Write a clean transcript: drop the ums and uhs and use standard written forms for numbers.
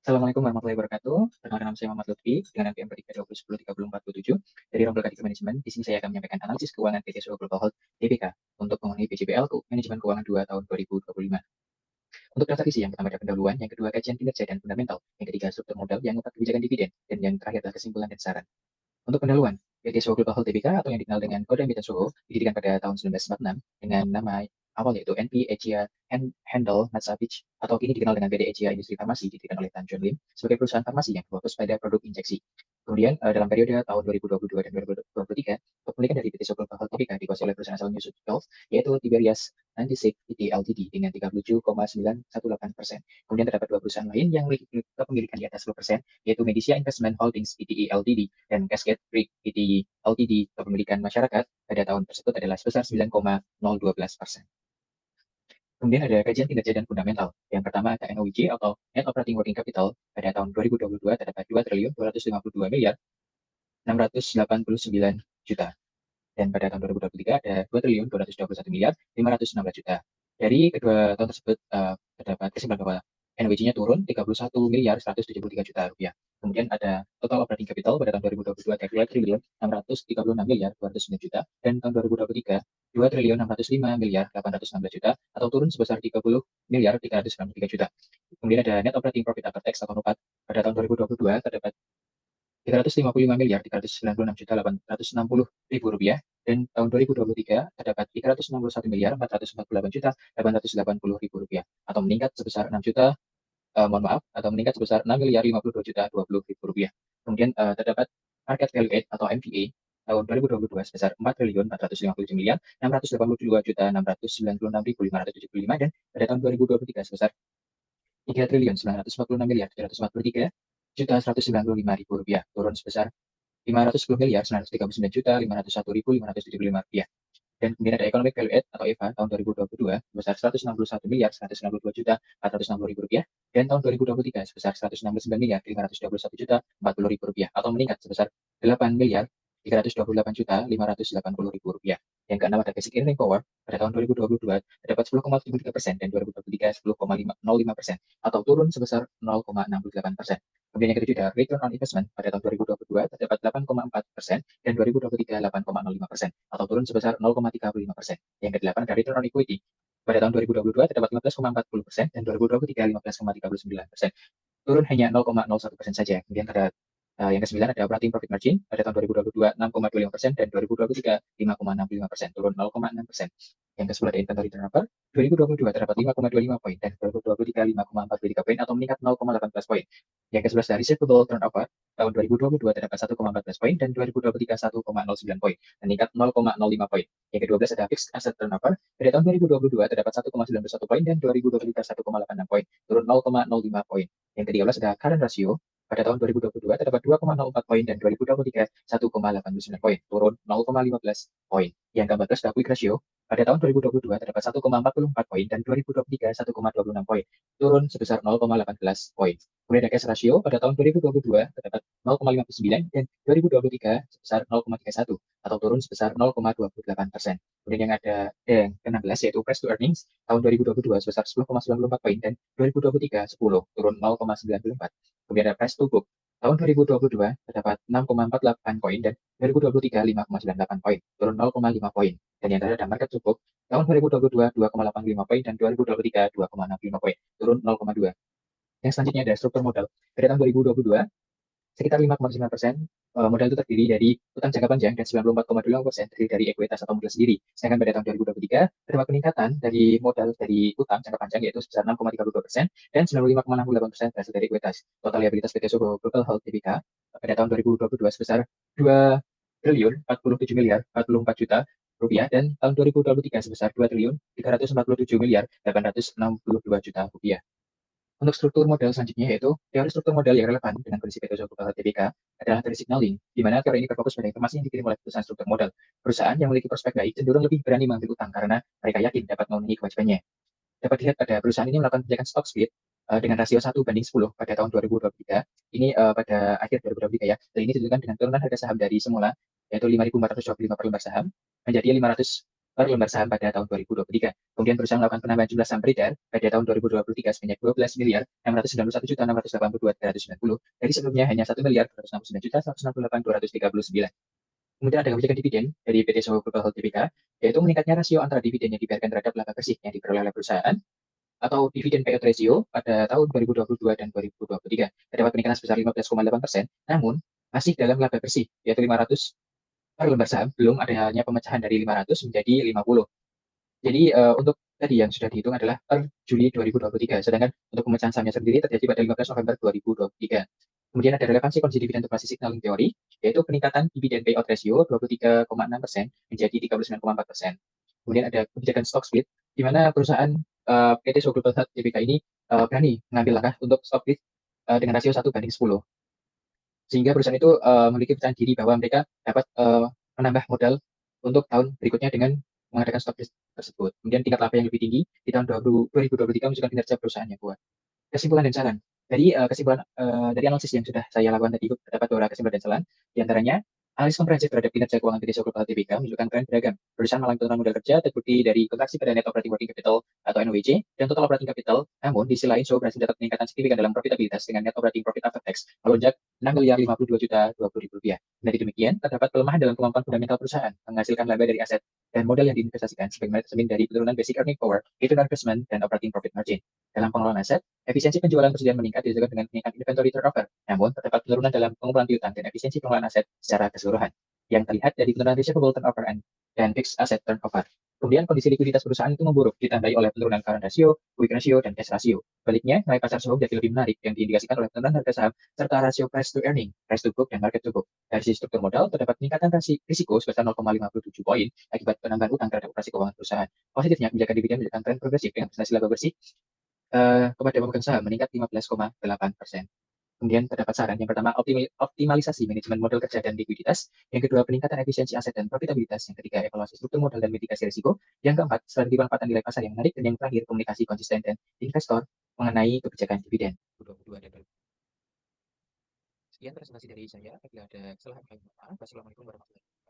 Assalamualaikum warahmatullahi wabarakatuh. Perkenalkan nama saya Muhammad Lutfi dengan NPM per 2010 30 dari Rombel Kadif Manajemen. Di sini saya akan menyampaikan analisis keuangan PT Suhu Global Health (TBK) untuk memenuhi PJBL Manajemen Keuangan 2 tahun 2025. Untuk daftar isi yang pertama ada pendahuluan, yang kedua kajian kinerja dan fundamental, yang ketiga struktur modal, yang keempat kebijakan dividen, dan yang terakhir adalah kesimpulan dan saran. Untuk pendahuluan, PT Suhu Global Health TBK atau yang dikenal dengan kode emiten Suhu didirikan pada tahun 1946 dengan nama awal yaitu NP Asia Handel Matsavich atau kini dikenal dengan PT Asia Industri Farmasi didirikan oleh Tan John Lim sebagai perusahaan farmasi yang berfokus pada produk injeksi. Kemudian dalam periode tahun 2022 dan 2023, kepemilikan dari PT Suhu Global Health TBK dikuasai oleh perusahaan asal New South Wales yaitu Tiberias Antisec Pty Ltd dengan 37,918%. Kemudian terdapat dua perusahaan lain yang memiliki kepemilikan di atas 10%, yaitu Medisia Investment Holdings Pty Ltd dan Cascade Creek Pty Ltd. Kepemilikan masyarakat pada tahun tersebut adalah sebesar 9,012%. Kemudian ada kajian kinerja dan fundamental. Yang pertama ada NOWC atau Net Operating Working Capital pada tahun 2022 terdapat 2 triliun 252 miliar 689 juta. Dan pada tahun 2023 ada 2 triliun 221 miliar 516 juta. Dari kedua tahun tersebut terdapat kesimpulan bahwa NWC-nya turun 31 miliar 173 juta rupiah. Kemudian ada total operating capital pada tahun 2022 ada 2 triliun 636 miliar 209 juta dan tahun 2023 2 triliun 605 miliar 816 juta atau turun sebesar 30 miliar 393 juta. Kemudian ada net operating profit after tax atau NOPAT pada tahun 2022 terdapat 355 miliar 396 juta 860 ribu rupiah dan tahun 2023 terdapat 361 miliar 448 juta 880 ribu rupiah atau meningkat sebesar 6 juta atau meningkat sebesar 6 miliar 52 juta 20 ribu rupiah. Kemudian terdapat market value add atau MVA tahun 2022 sebesar 4 triliun 457 miliar 682 juta 696 ribu 575 dan pada tahun 2023 sebesar 3 triliun 946 miliar 743 juta 195 ribu rupiah, turun sebesar 510 miliar 939 juta 501 ribu 575 rupiah. Dan kemudian ada economic value add atau EVA tahun 2022 sebesar 161 miliar 162 juta 460 ribu rupiah dan tahun 2023 sebesar 169 miliar 521 juta 40 ribu rupiah atau meningkat sebesar 8 miliar 328 juta 580 ribu rupiah. Yang keenam ada basic earning power pada tahun 2022 terdapat 10,73% dan 2023 10,05% atau turun sebesar 0,68%. Kemudian yang ketujuh ada return on investment pada tahun 2022 terdapat 8,4% dan 2023 8,05% atau turun sebesar 0,35%. Yang kedelapan ada return on equity pada tahun 2022 terdapat 15,40% dan 2023 15,39%. Turun hanya 0,01% saja. Kemudian ada yang kesembilan ada operating profit margin pada tahun 2022 6,25% dan 2023 5,65%, turun 0,6%. Yang ke-10 ada inventory turnover, 2022 terdapat 5,25 poin dan 2023 5,43 poin atau meningkat 0,18 poin. Yang ke-11 ada receivable turnover, tahun 2022 terdapat 1,14 poin dan 2023 1,09 poin, meningkat 0,05 poin. Yang ke-12 ada fixed asset turnover, pada tahun 2022 terdapat 1,91 poin dan 2023 1,86 poin, turun 0,05 poin. Yang ke-13 ada current ratio, pada tahun 2022 terdapat 2,04 poin dan 2023 1,89 poin, turun 0,15 poin. Yang ke-14 ada quick ratio, pada tahun 2022 terdapat 1,44 poin dan 2023 1,26 poin, turun sebesar 0,18 poin. Kemudian ada cash ratio, pada tahun 2022 terdapat 0,59 dan 2023 sebesar 0,31 atau turun sebesar 0,28%. Kemudian yang ada yang ke-16 yaitu price to earnings tahun 2022 sebesar 10,94 poin dan 2023 10 turun 0,94. Kemudian ada price to book tahun 2022 terdapat 6,48 poin dan 2023 5,98 poin, turun 0,5 poin. Dan yang terakhir ada market to book tahun 2022 2,85 poin dan 2023 2,65 poin, turun 0,2. Yang selanjutnya ada struktur modal. Pada tahun 2022 sekitar 5,9% modal itu terdiri dari utang jangka panjang dan 94,25% terdiri dari ekuitas atau modal sendiri. Sedangkan pada tahun 2023 terdapat peningkatan dari modal dari utang jangka panjang yaitu sebesar 6,32% dan 95,68% berasal dari ekuitas. Total liabilitas PT Suhu Global Health Tbk pada tahun 2022 sebesar 2 triliun 47 miliar 44 juta rupiah dan tahun 2023 sebesar 2 triliun 347 miliar 862 juta rupiah. Untuk struktur modal selanjutnya yaitu teori struktur modal yang relevan dengan prinsip Pareto TBK adalah teori signaling, di mana teori ini berfokus pada informasi yang dikirim oleh perusahaan struktur modal. Perusahaan yang memiliki prospek baik cenderung lebih berani mengambil utang karena mereka yakin dapat memenuhi kewajibannya. Dapat dilihat pada perusahaan ini melakukan penjagaan stock split dengan rasio 1:10 pada tahun 2023. Ini pada akhir 2023 ya. Dan ini ditunjukkan dengan turunan harga saham dari semula yaitu 5.425 per lembar saham menjadi 500 per lembar saham pada tahun 2023. Kemudian perusahaan melakukan penambahan jumlah saham beredar pada tahun 2023 sebanyak 12 miliar 691.688.290 dari sebelumnya hanya 1 miliar 269.168.239. Kemudian ada kebijakan dividen dari PT Soho Global Health Tbk, yaitu meningkatnya rasio antara dividen yang dibayarkan terhadap laba bersih yang diperoleh oleh perusahaan atau dividen payout ratio pada tahun 2022 dan 2023 terdapat peningkatan sebesar 15,8%, namun masih dalam laba bersih, yaitu 500 per lembar saham, belum adanya pemecahan dari 500 menjadi 50. Jadi untuk tadi yang sudah dihitung adalah per Juli 2023, sedangkan untuk pemecahan sahamnya sendiri terjadi pada 15 November 2023. Kemudian ada relevansi kondisi dividen untuk masih signaling teori, yaitu peningkatan dividen payout ratio 23,6% menjadi 39,4%. Kemudian ada kebijakan stock split, di mana perusahaan PT Sogo Global Health Tbk ini berani mengambil langkah untuk stock split dengan rasio 1:10. Sehingga perusahaan itu memiliki percaya diri bahwa mereka dapat menambah modal untuk tahun berikutnya dengan mengadakan stock split tersebut. Kemudian tingkat laba yang lebih tinggi di tahun 2023 menunjukkan kinerja perusahaan yang kuat. Kesimpulan dan saran. Dari analisis yang sudah saya lakukan tadi, terdapat beberapa kesimpulan dan saran. Di antaranya, analisis komprehensif terhadap kinerja keuangan PT Soglo Tbk menunjukkan tren beragam. Perusahaan mengalami penurunan modal kerja terbukti dari kontraksi pada net operating working capital atau NOWC dan total operating capital. Namun, di sisi lain, Soglo berhasil mencatat peningkatan signifikan dalam profitabilitas dengan net operating profit after tax melonjak 6.052.020 rupiah. Dari demikian, terdapat pelemahan dalam kemampuan fundamental perusahaan menghasilkan laba dari aset dan modal yang diinvestasikan sebagaimana tercermin dari penurunan basic earning power, return on investment, dan operating profit margin. Dalam pengelolaan aset, efisiensi penjualan persediaan meningkat disebabkan dengan peningkatan inventory turnover. Namun, terdapat penurunan dalam pengumpulan piutang dan efisiensi pengelolaan aset secara keseluruhan yang terlihat dari penurunan receivable turnover dan fixed asset turnover. Kemudian kondisi likuiditas perusahaan itu memburuk, ditandai oleh penurunan current ratio, quick ratio, dan cash ratio. Baliknya, nilai pasar saham jadi lebih menarik yang diindikasikan oleh penurunan harga saham serta rasio price to earning, price to book, dan market to book. Dari sisi struktur modal, terdapat peningkatan risiko sebesar 0,57 poin akibat penambahan utang terhadap operasi keuangan perusahaan. Positifnya, kebijakan dividen menunjukkan tren progresif dengan presentasi laba bersih kepada pemegang saham meningkat 15,8%. Kemudian terdapat saran, yang pertama optimalisasi manajemen modal kerja dan likuiditas, yang kedua peningkatan efisiensi aset dan profitabilitas, yang ketiga evaluasi struktur modal dan mitigasi risiko, yang keempat strategi pemanfaatan nilai pasar yang menarik, dan yang terakhir komunikasi konsisten dan investor mengenai kebijakan dividen 2022 dan 2022. Sekian presentasi dari saya. Apabila ada kesalahan, kami mohon maaf. Wassalamualaikum warahmatullahi wabarakatuh.